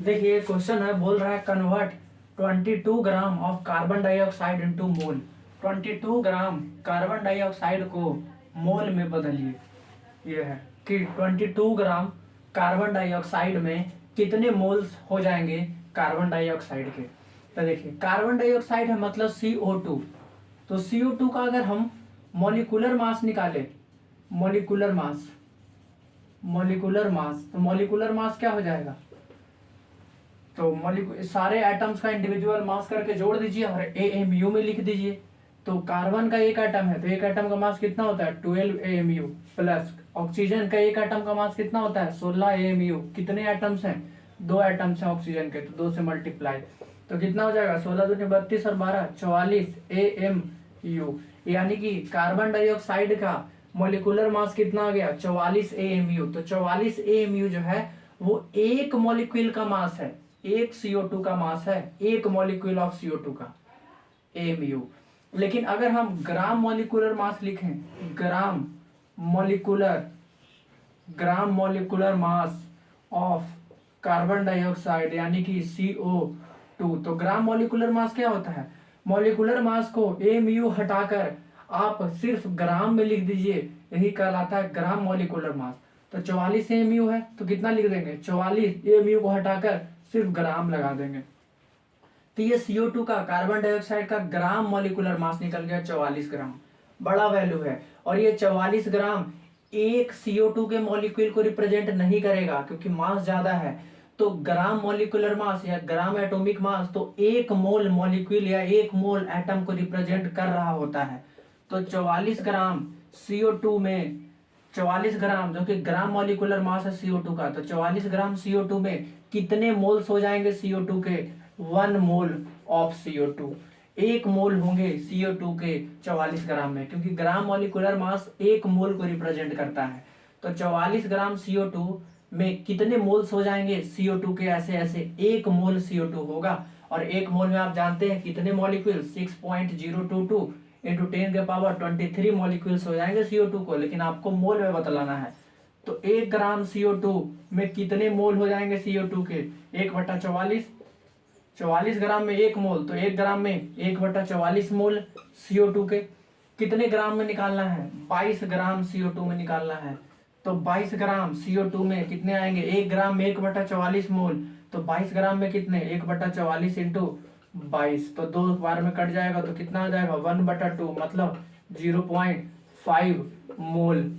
देखिए क्वेश्चन है, बोल रहा है convert 22 gram of carbon dioxide into mole. 22 gram carbon dioxide को मोल में बदलिए। ये है कि 22 ग्राम कार्बन डाइऑक्साइड में कितने मोल्स हो जाएंगे कार्बन डाइऑक्साइड के। तो देखिए तो डाइऑक्साइड है मतलब CO2। तो CO2 का अगर हम मॉलिक्यूलर मास निकाले, मॉलिक्यूलर मास तो मॉलिक्यूलर मास क्या हो जाएगा, तो सारे एटम्स का इंडिविजुअल मास करके जोड़ दीजिए और AMU में लिख दीजिए। तो कार्बन का एक एटम है तो एक एटम का मास कितना होता है 12 AMU, प्लस ऑक्सीजन का एक एटम का मास कितना होता है 16 AMU। कितने एटम्स हैं, 2 एटम्स हैं ऑक्सीजन के, तो 2 से मल्टीप्लाई तो कितना हो जाएगा 16 दूनी 32 और 12 44 AMU। यानी कि कार्बन डाइऑक्साइड का मॉलिक्यूलर मास कितना आ गया 44 AMU। तो 44 AMU जो है वो एक मॉलिक्यूल का मास है, एक CO2 का मास है, एक मॉलिक्यूल ऑफ CO2 का AMU। लेकिन अगर हम ग्राम मॉलिक्यूलर मास लिखें, gram molecular mass of carbon dioxide यानी कि CO2, तो ग्राम मॉलिक्यूलर मास क्या होता है, मॉलिक्यूलर मास को AMU हटाकर आप सिर्फ ग्राम में लिख दीजिए, यही कहलाता है ग्राम मॉलिक्यूलर मास। तो 44 AMU है तो कितना लिख देंगे 44 AMU को हटाकर सिर्फ ग्राम लगा देंगे। तो ये CO2 का कार्बन डाइऑक्साइड का ग्राम मॉलिक्यूलर मास निकल गया 44 ग्राम, बड़ा वैल्यू है। और ये 44 ग्राम एक CO2 के मॉलिक्यूल को रिप्रेजेंट नहीं करेगा क्योंकि मास ज्यादा है। तो ग्राम मॉलिक्यूलर मास या ग्राम एटॉमिक मास तो एक मोल मॉलिक्यूल या एक मोल एटम को रिप्रेजेंट कर रहा होता है। तो 44 ग्राम CO2 में 44 ग्राम जो कि ग्राम मॉलिक्यूलर मास है CO2 का, तो 44 ग्राम CO2 में कितने मोल्स हो जाएंगे CO2 के 1 मोल ऑफ CO2। एक मोल होंगे CO2 के 44 ग्राम में, क्योंकि ग्राम मॉलिक्यूलर मास एक मोल को रिप्रेजेंट करता है। तो 44 ग्राम CO2 में कितने मोल्स हो जाएंगे CO2 के, ऐसे ऐसे एक मोल CO2 होगा। और एक मोल में आप जानते हैं कितने मॉलिक्यूल 6.022 इंटू 10 के पावर 23 मॉलिक्यूल्स हो जाएंगे CO2 को, लेकिन आपको मोल में बतलाना है। तो 1 ग्राम CO2 में कितने मोल हो जाएंगे CO2 के, 1/44, 44 ग्राम में 1 मोल, तो 1 ग्राम में 1/44 मोल CO2 के। कितने ग्राम में निकालना है 22 ग्राम CO2 में निकालना है। तो 22 ग्राम CO2 में कितने आएंगे, 1 ग्राम में 1/44 मोल, तो 22 ग्राम में कितने 1/44 इंटू 22, तो 2 बार में कट जाएगा तो कितना आ जाएगा 1/2, मतलब 0.5 मोल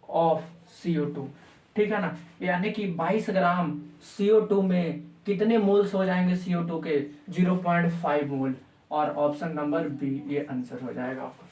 ऑफ CO2। ठीक है ना, यानी कि 22 ग्राम CO2 में कितने मोल्स हो जाएंगे CO2 के 0.5 मोल। और ऑप्शन नंबर बी ये आंसर हो जाएगा आपका।